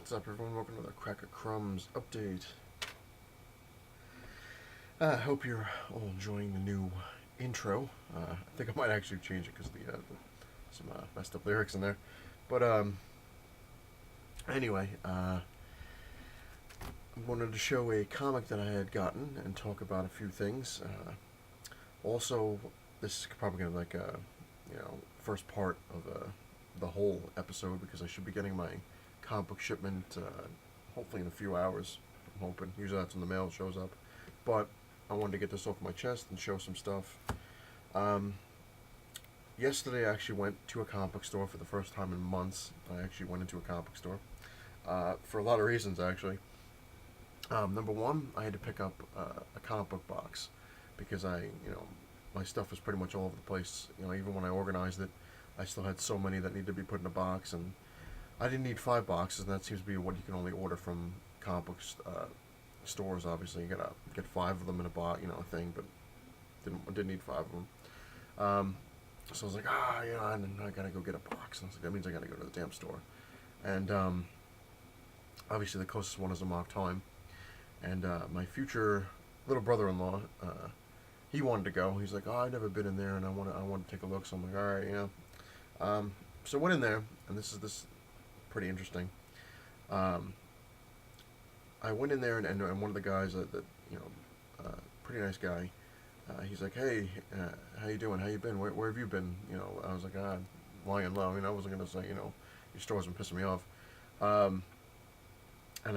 What's up, everyone? Welcome to the Cracka Crumbs update. I hope you're all enjoying the new intro. I think I might actually change it because some messed up lyrics in there. But anyway, I wanted to show a comic that I had gotten and talk about a few things. Also, this is probably gonna be like a first part of the whole episode because I should be getting my comic book shipment hopefully in a few hours. I'm hoping. Usually that's when the mail shows up. But I wanted to get this off my chest and show some stuff. Yesterday I actually went to a comic book store for the first time in months. I actually went into a comic book store for a lot of reasons, actually. Number one, I had to pick up a comic book box because my stuff was pretty much all over the place. Even when I organized it, I still had so many that needed to be put in a box, and I didn't need 5 boxes, and that seems to be what you can only order from comic book stores. Obviously, you gotta get 5 of them in a box, thing, but didn't need 5 of them. So I was like, I gotta go get a box. And I was like, that means I gotta go to the damn store. And obviously, the closest one is a Mock Time. And my future little brother-in-law, he wanted to go. He's like, I've never been in there, and I want to take a look. So I'm like, all right, so I went in there, and this pretty interesting. I went in there, and one of the guys pretty nice guy. He's like, hey, how you doing? How you been? Where have you been? I was like, lying low. I wasn't gonna say, your store's been pissing me off. And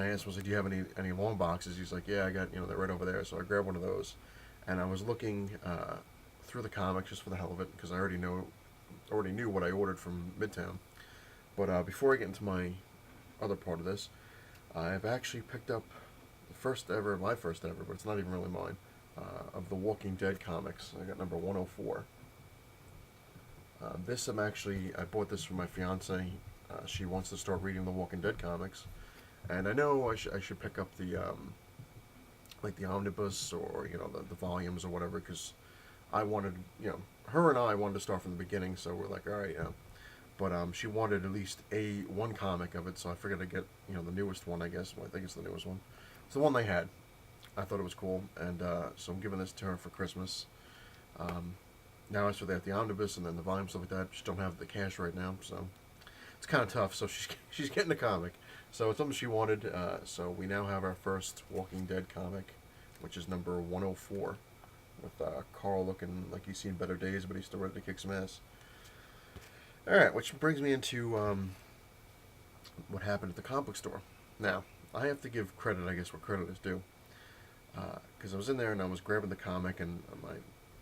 I asked him, do you have any long boxes? He's like, yeah, I got, they're right over there. So I grabbed one of those, and I was looking through the comics just for the hell of it because I already knew what I ordered from Midtown. But before I get into my other part of this, I've actually picked up my first ever, but it's not even really mine, of the Walking Dead comics. I got number 104. I bought this for my fiance. She wants to start reading the Walking Dead comics, and I know I should pick up the the omnibus or the volumes or whatever, because I wanted, her and I wanted to start from the beginning, so we're like, all right, but she wanted at least one comic of it, so I figured I'd get the newest one, I guess. Well, I think it's the newest one. It's the one they had. I thought it was cool, and so I'm giving this to her for Christmas. Now as for the omnibus and then the volume, stuff like that, just don't have the cash right now, so it's kind of tough. So she's getting a comic, so it's something she wanted. So we now have our first Walking Dead comic, which is number 104, with Carl looking like he's seen better days, but he's still ready to kick some ass. All right, which brings me into what happened at the comic book store. Now, I have to give credit, I guess, where credit is due, because I was in there and I was grabbing the comic, and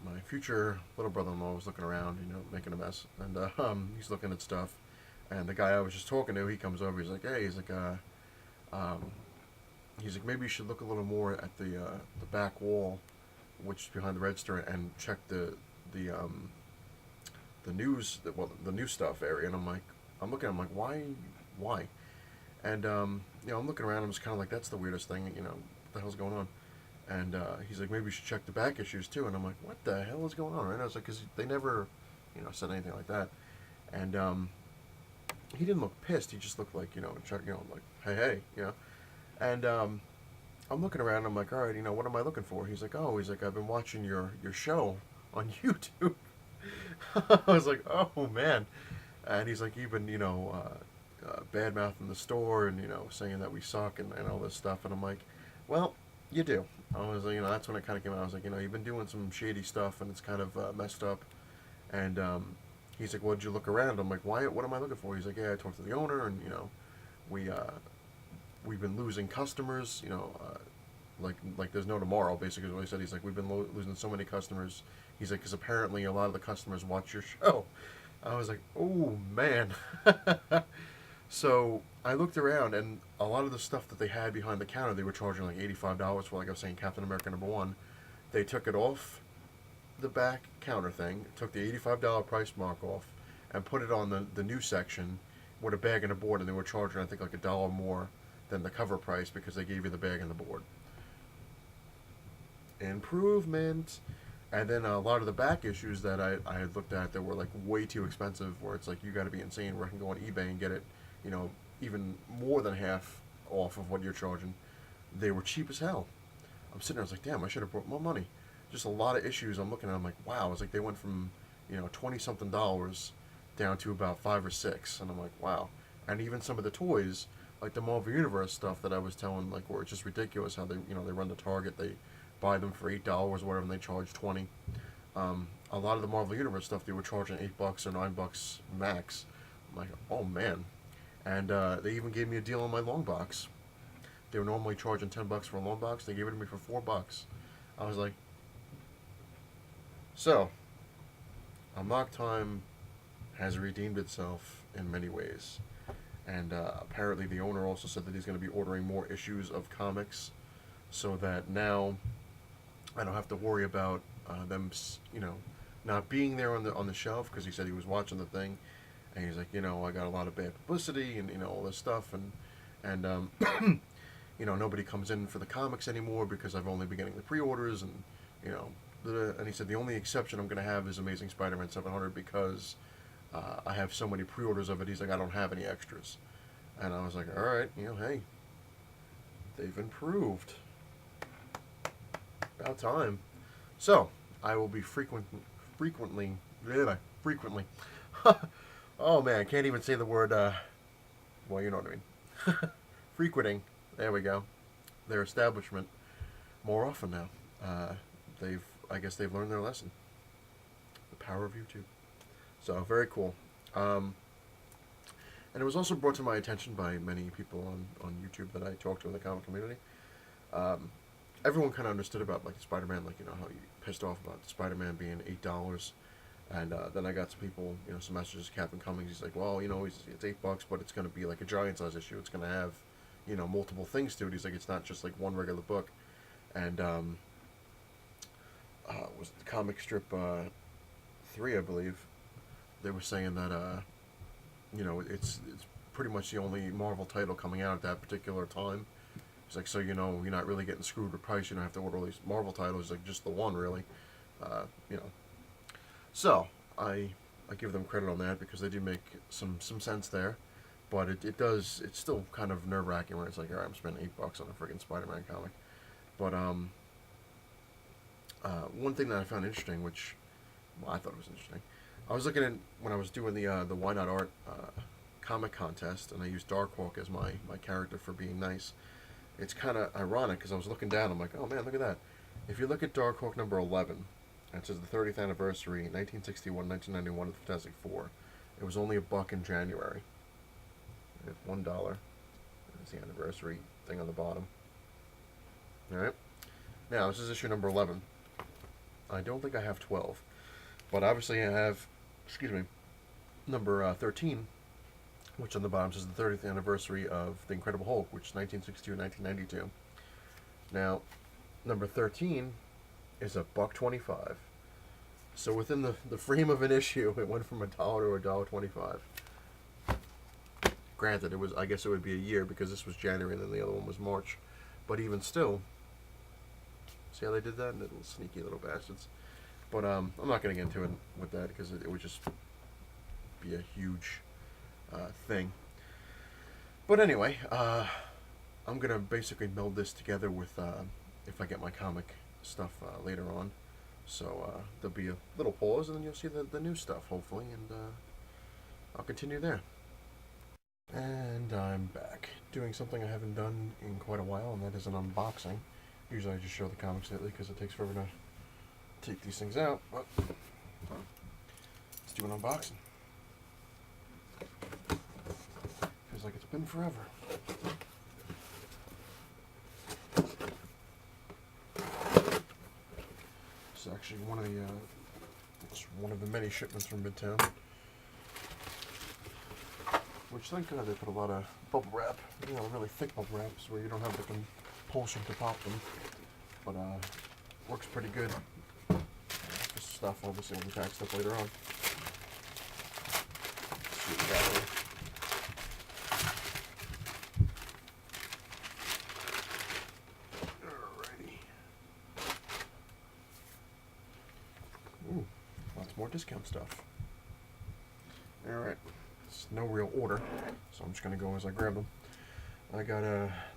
my future little brother-in-law was looking around, making a mess, and he's looking at stuff, and the guy I was just talking to, he comes over, he's like, hey, he's like, maybe you should look a little more at the back wall, which is behind the register, and check the news, the new stuff area. And I'm looking, why? And I'm looking around, I'm just kind of like, that's the weirdest thing, what the hell's going on? And he's like, maybe you should check the back issues too. And I'm like, what the hell is going on? Right? I was like, because they never, said anything like that. And he didn't look pissed. He just looked like, check, like, hey, And I'm looking around. I'm like, all right, what am I looking for? He's like, I've been watching your show on YouTube. I was like, oh man. And he's like, you've been, bad mouthing the store and saying that we suck and all this stuff. And I'm like, well, you do. I was like, that's when it kind of came out. I was like, you've been doing some shady stuff and it's kind of messed up. And he's like, well, did you look around? I'm like, why? What am I looking for? He's like, yeah, I talked to the owner, and we've been losing customers. Like there's no tomorrow. Basically, is what he said. He's like, we've been losing so many customers. He's like, because apparently a lot of the customers watch your show. I was like, oh man. So I looked around, and a lot of the stuff that they had behind the counter, they were charging like $85 for, like I was saying, Captain America #1. They took it off the back counter thing, took the $85 price mark off, and put it on the new section with a bag and a board, and they were charging, I think, like $1 more than the cover price because they gave you the bag and the board. Improvement. And then a lot of the back issues that I had looked at that were like way too expensive, where it's like, you got to be insane, where I can go on eBay and get it, even more than half off of what you're charging. They were cheap as hell. I'm sitting there, I was like, damn, I should have brought more money. Just a lot of issues. I'm looking at, I'm like, wow. It's like they went from, 20 something dollars down to about 5 or 6, and I'm like, wow. And even some of the toys, like the Marvel Universe stuff that I was telling, like, where it's just ridiculous how they run the Target, they buy them for $8 or whatever, and they charge 20. A lot of the Marvel Universe stuff they were charging $8 or $9 max. I'm like, oh man. And they even gave me a deal on my long box. They were normally charging $10 for a long box. They gave it to me for $4. I was like, so, Unlock Time has redeemed itself in many ways. And apparently the owner also said that he's going to be ordering more issues of comics so that now I don't have to worry about them, not being there on the shelf, because he said he was watching the thing and he's like, I got a lot of bad publicity and all this stuff, and nobody comes in for the comics anymore because I've only been getting the pre-orders, and and he said the only exception I'm going to have is Amazing Spider-Man 700 because I have so many pre-orders of it. He's like, I don't have any extras. And I was like, all right, hey, they've improved. About time. So, I will be frequently, oh man, I can't even say the word, well, you know what I mean. Frequenting, there we go, their establishment more often now. I guess they've learned their lesson. The power of YouTube. So, very cool. And it was also brought to my attention by many people on YouTube that I talked to in the comic community. Everyone kind of understood about, like, Spider-Man, like, how you pissed off about Spider-Man being $8. And then I got some people, some messages, Captain Cummings, he's like, well, it's $8, but it's going to be like a giant size issue. It's going to have, multiple things to it. He's like, it's not just like one regular book. And, was the comic strip 3, I believe, they were saying that, it's pretty much the only Marvel title coming out at that particular time. It's like, so, you're not really getting screwed with price. You don't have to order all these Marvel titles, like just the one, really. So, I give them credit on that because they do make some sense there. But it's still kind of nerve-wracking where it's like, all right, I'm spending $8 on a freaking Spider-Man comic. But, one thing that I found interesting, which, well, I thought it was interesting, I was looking at, when I was doing the Why Not Art comic contest, and I used Darkhawk as my character for being nice. It's kind of ironic because I was looking down, I'm like, oh man, look at that. If you look at Darkhawk number 11, it says the 30th anniversary, 1961, 1991 of the Fantastic Four. It was only $1 in January. It's $1. That's the anniversary thing on the bottom. Alright. Now, this is issue number 11. I don't think I have 12. But obviously I have, number 13, which on the bottom says the 30th anniversary of The Incredible Hulk, which is 1962 and 1992. Now, number 13 is $1.25. So within the frame of an issue, it went from $1 to $1.25. Granted, I guess it would be a year because this was January and then the other one was March. But even still, see how they did that? Little sneaky little bastards. But I'm not going to get into it with that because it would just be a huge thing. But anyway, I'm going to basically meld this together with, if I get my comic stuff later on. So there'll be a little pause and then you'll see the new stuff, hopefully, and I'll continue there. And I'm back, doing something I haven't done in quite a while, and that is an unboxing. Usually I just show the comics lately because it takes forever to take these things out, but let's do an unboxing. Feels like it's been forever. It's actually one of the many shipments from Midtown. Which, thank God, they put a lot of bubble wrap, really thick bubble wraps where you don't have the compulsion to pop them. But works pretty good. This stuff, obviously, will be packed stuff later on. Let's see what we got here. Alrighty. Ooh, lots more discount stuff. Alright. It's no real order, so I'm just gonna go as I grab them. I got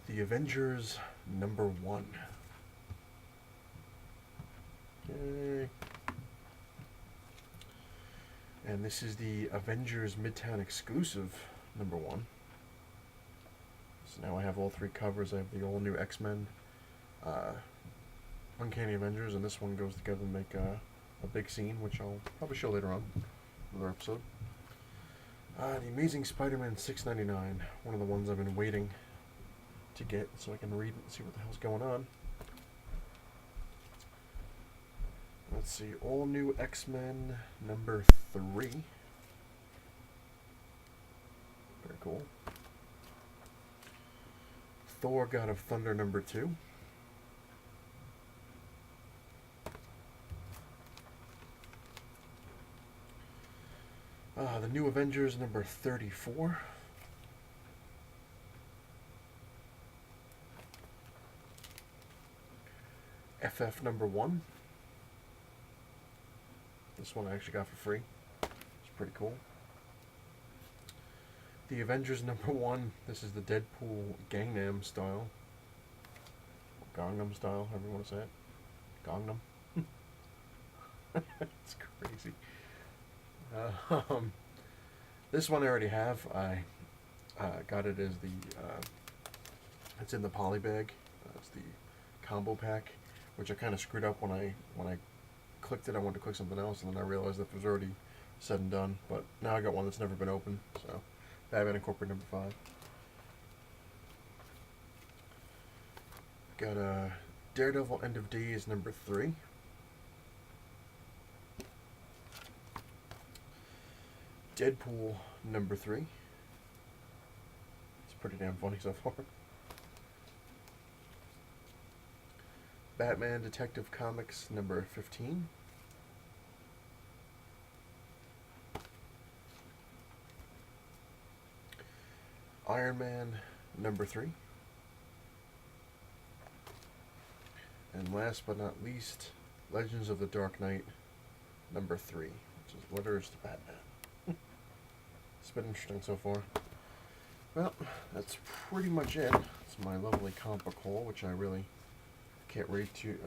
the Avengers #1. Okay. And this is the Avengers Midtown exclusive #1. So now I have all 3 covers. I have the all new X-Men, Uncanny Avengers, and this one goes together to make a big scene, which I'll probably show later on in another episode. The Amazing Spider-Man 699, one of the ones I've been waiting to get so I can read and see what the hell's going on. Let's see, all new X-Men #3. Very cool. Thor God of Thunder #2. The New Avengers #34. FF #1. This one I actually got for free. It's pretty cool. The Avengers #1. This is the Deadpool Gangnam style. Gangnam style, however you want to say it. Gangnam. It's crazy. This one I already have. I got it as the. It's in the poly bag. It's the combo pack, which I kind of screwed up when I clicked it. I wanted to click something else, and then I realized that it was already said and done. But now I got one that's never been opened. So Batman Incorporated #5. Got a Daredevil End of Days #3. Deadpool #3. It's pretty damn funny so far. Batman Detective Comics #15. Iron Man #3. And last but not least, Legends of the Dark Knight #3, which is Letters to Batman. It's been interesting so far. Well, that's pretty much it. It's my lovely comic book haul, which I really can't wait to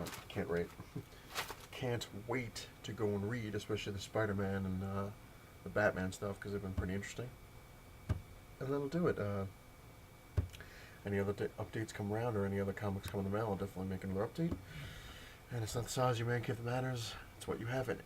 go and read, especially the Spider-Man and the Batman stuff, because they've been pretty interesting. And that'll do it. Any other updates come around, or any other comics come in the mail, I'll definitely make another update. And it's not the size of your man cave that matters, it's what you have in it.